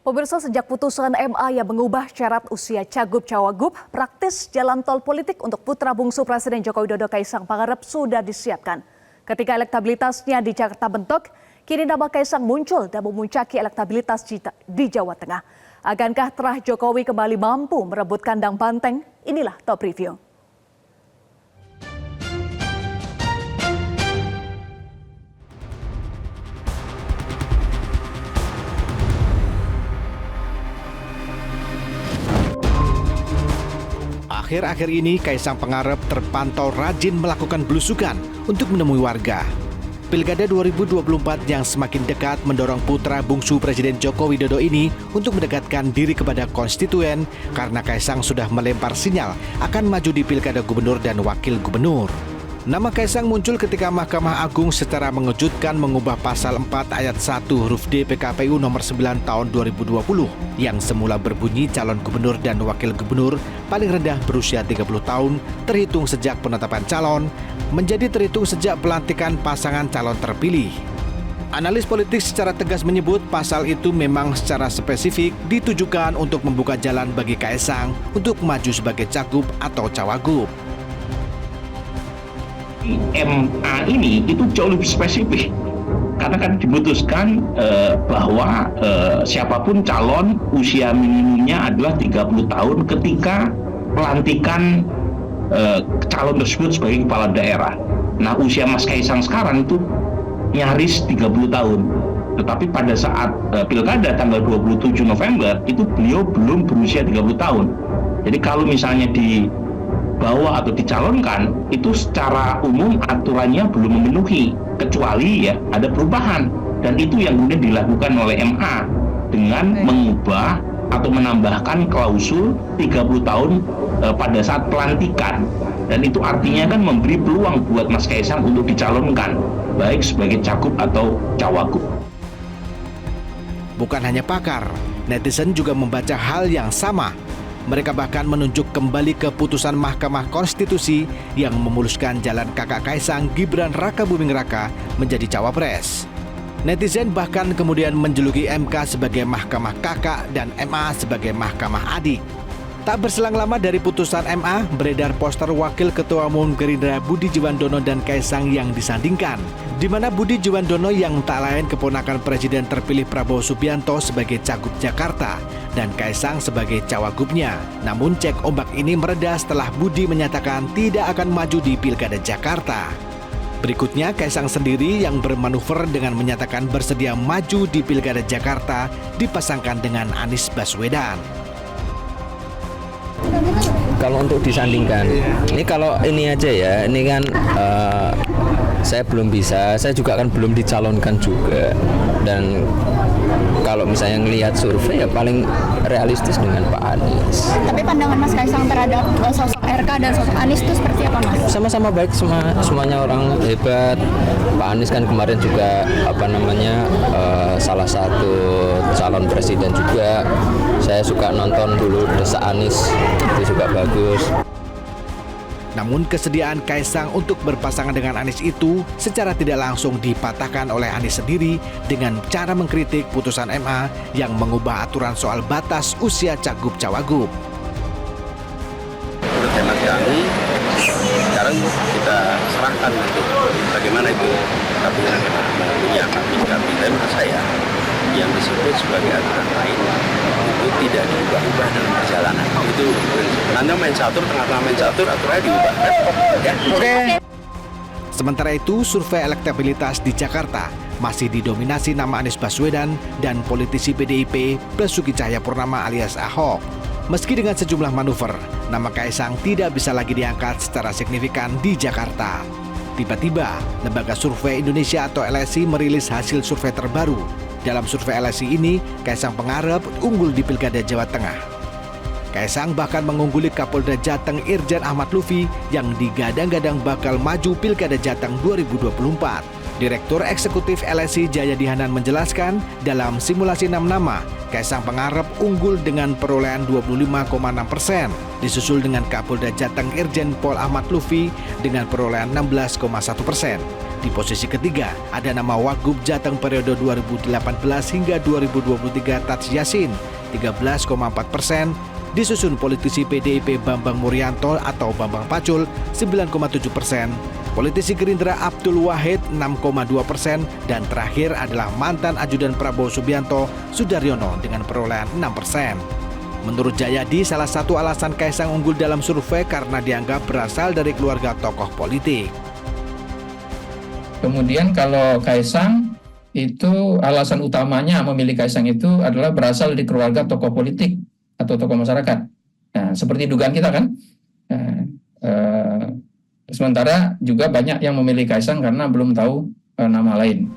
Pemirsa, sejak putusan MA yang mengubah syarat usia Cagup-Cawagup, praktis jalan tol politik untuk putra bungsu Presiden Joko Widodo Kaisang Pangarep sudah disiapkan. Ketika elektabilitasnya di Jakarta bentuk, kini nama Kaisang muncul dan memuncaki elektabilitas di Jawa Tengah. Akankah terah Jokowi kembali mampu merebut kandang banteng? Inilah Top Review. Akhir-akhir ini Kaisang Pangarep terpantau rajin melakukan belusukan untuk menemui warga. Pilkada 2024 yang semakin dekat mendorong putra bungsu Presiden Joko Widodo ini untuk mendekatkan diri kepada konstituen karena Kaisang sudah melempar sinyal akan maju di Pilkada Gubernur dan Wakil Gubernur. Nama Kaisang muncul ketika Mahkamah Agung secara mengejutkan mengubah pasal 4 ayat 1 huruf D PKPU nomor 9 tahun 2020 yang semula berbunyi calon gubernur dan wakil gubernur paling rendah berusia 30 tahun terhitung sejak penetapan calon menjadi terhitung sejak pelantikan pasangan calon terpilih. Analis politik secara tegas menyebut pasal itu memang secara spesifik ditujukan untuk membuka jalan bagi Kaisang untuk maju sebagai cagup atau cawagup. MA ini itu jauh lebih spesifik karena kan diputuskan bahwa siapapun calon usia minimumnya adalah 30 tahun ketika pelantikan calon tersebut sebagai kepala daerah. Nah, usia Mas Kaisang sekarang itu nyaris 30 tahun. Tetapi pada saat pilkada tanggal 27 November itu beliau belum berusia 30 tahun. Jadi kalau misalnya dibawa atau dicalonkan itu secara umum aturannya belum memenuhi kecuali ya ada perubahan, dan itu yang kemudian dilakukan oleh MA dengan mengubah atau menambahkan klausul 30 tahun pada saat pelantikan, dan itu artinya kan memberi peluang buat Mas Kaisang untuk dicalonkan baik sebagai cagup atau cawagup. Bukan hanya pakar, netizen juga membaca hal yang sama. Mereka bahkan menunjuk kembali keputusan Mahkamah Konstitusi yang memuluskan jalan kakak Kaisang Gibran Rakabuming Raka menjadi cawapres. Netizen bahkan kemudian menjuluki MK sebagai mahkamah kakak dan MA sebagai mahkamah adik. Tak berselang lama dari putusan MA, beredar poster Wakil Ketua Umum Gerindra Budi Jiwandono dan Kaisang yang disandingkan, di mana Budi Jiwandono yang tak lain keponakan Presiden terpilih Prabowo Subianto sebagai cagup Jakarta dan Kaisang sebagai cawagupnya. Namun cek ombak ini mereda setelah Budi menyatakan tidak akan maju di Pilkada Jakarta. Berikutnya Kaisang sendiri yang bermanuver dengan menyatakan bersedia maju di Pilkada Jakarta dipasangkan dengan Anies Baswedan. Kalau untuk disandingkan, ini kalau ini aja ya, ini kan saya belum bisa, saya juga kan belum dicalonkan juga, dan kalau misalnya ngelihat survei ya paling realistis dengan Pak Anies. Tapi pandangan Mas Kaisang terhadap sosok RK dan sosok Anies itu seperti apa, Mas? Sama-sama baik, semuanya orang hebat. Pak Anies kan kemarin juga salah satu calon presiden juga. Saya suka nonton dulu Desa Anies, itu juga bagus. Namun kesediaan Kaisang untuk berpasangan dengan Anies itu secara tidak langsung dipatahkan oleh Anies sendiri dengan cara mengkritik putusan MA yang mengubah aturan soal batas usia cagup cawagup. Menurut hemat kami, sekarang kita serahkan nanti bagaimana itu kabinet menyikapi, tapi menurut saya yang disebut sebagai aturan lain itu tidak diubah-ubah dalam perjalanan. Itu Anda main catur, tengah-tengah main catur, aturannya diubah. Ya. Oke. Sementara itu, survei elektabilitas di Jakarta masih didominasi nama Anies Baswedan dan politisi PDIP Basuki Cahayapurnama alias Ahok. Meski dengan sejumlah manuver, nama Kaisang tidak bisa lagi diangkat secara signifikan di Jakarta. Tiba-tiba, Lembaga Survei Indonesia atau LSI merilis hasil survei terbaru. Dalam survei LSI ini, Kaisang Pangarep unggul di Pilkada Jawa Tengah. Kaisang bahkan mengungguli Kapolda Jateng Irjen Ahmad Lutfi yang digadang-gadang bakal maju Pilkada Jateng 2024. Direktur Eksekutif LSI Jayadi Hanan menjelaskan, dalam simulasi 6 nama, Kaisang Pangarep unggul dengan perolehan 25,6%, disusul dengan Kapolda Jateng Irjen Pol Ahmad Lutfi dengan perolehan 16,1%. Di posisi ketiga ada nama Wagub Jateng periode 2018 hingga 2023 Tats Yassin 13,4%, disusun politisi PDIP Bambang Murianto atau Bambang Pacul 9,7%, politisi Gerindra Abdul Wahid 6,2%, dan terakhir adalah mantan ajudan Prabowo Subianto Sudaryono dengan perolehan 6%. Menurut Jayadi, salah satu alasan Kaisang unggul dalam survei karena dianggap berasal dari keluarga tokoh politik. Kemudian kalau Kaisang itu alasan utamanya memilih Kaisang itu adalah berasal dari keluarga tokoh politik atau tokoh masyarakat. Nah, seperti dugaan kita kan. Sementara juga banyak yang memilih Kaisang karena belum tahu nama lain.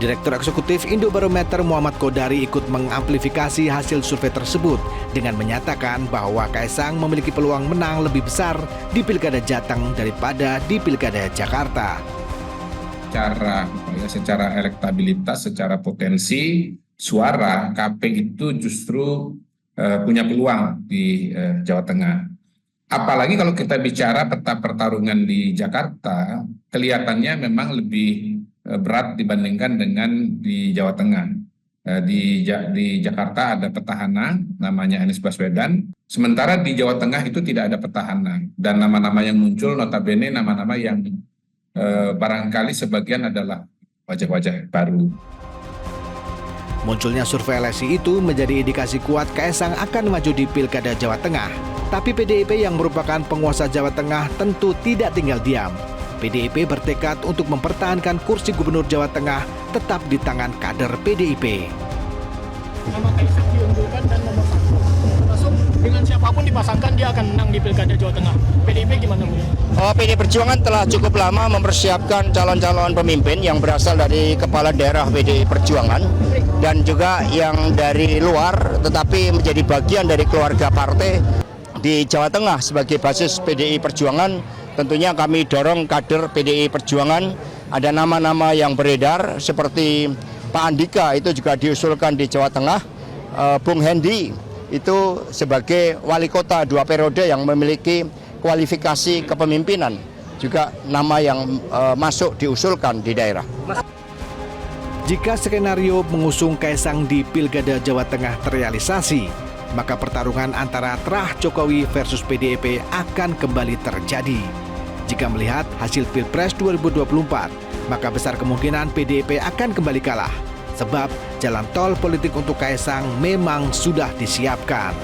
Direktur Eksekutif Indobarometer Muhammad Kodari ikut mengamplifikasi hasil survei tersebut dengan menyatakan bahwa Kaisang memiliki peluang menang lebih besar di Pilkada Jateng daripada di Pilkada Jakarta. Secara elektabilitas, secara potensi suara, KP itu justru punya peluang di Jawa Tengah. Apalagi kalau kita bicara peta pertarungan di Jakarta, kelihatannya memang lebih berat dibandingkan dengan di Jawa Tengah. Di Jakarta ada petahana, namanya Anies Baswedan. Sementara di Jawa Tengah itu tidak ada petahana. Dan nama-nama yang muncul notabene nama-nama yang barangkali sebagian adalah wajah-wajah baru. Munculnya survei LSI itu menjadi indikasi kuat Kaisang akan maju di Pilkada Jawa Tengah. Tapi PDIP yang merupakan penguasa Jawa Tengah tentu tidak tinggal diam. PDIP bertekad untuk mempertahankan kursi Gubernur Jawa Tengah tetap di tangan kader PDIP. Nama Kaisang diunggulkan dan nomor 1. Termasuk dengan siapapun dipasangkan dia akan menang di Pilkada Jawa Tengah. PDIP gimana Bu? PD Perjuangan telah cukup lama mempersiapkan calon-calon pemimpin yang berasal dari kepala daerah PDI Perjuangan dan juga yang dari luar tetapi menjadi bagian dari keluarga partai di Jawa Tengah sebagai basis PDI Perjuangan. Tentunya kami dorong kader PDI Perjuangan, ada nama-nama yang beredar seperti Pak Andika itu juga diusulkan di Jawa Tengah, Bung Hendi itu sebagai wali kota 2 periode yang memiliki kualifikasi kepemimpinan, juga nama yang masuk diusulkan di daerah. Jika skenario mengusung Kaisang di Pilkada Jawa Tengah terrealisasi, maka pertarungan antara Trah Jokowi versus PDIP akan kembali terjadi. Jika melihat hasil Pilpres 2024, maka besar kemungkinan PDIP akan kembali kalah. Sebab jalan tol politik untuk Kaisang memang sudah disiapkan.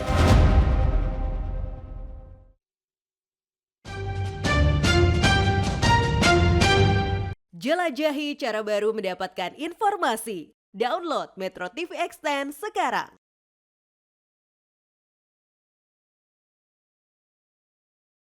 Jelajahi cara baru mendapatkan informasi. Download Metro TV Extend sekarang.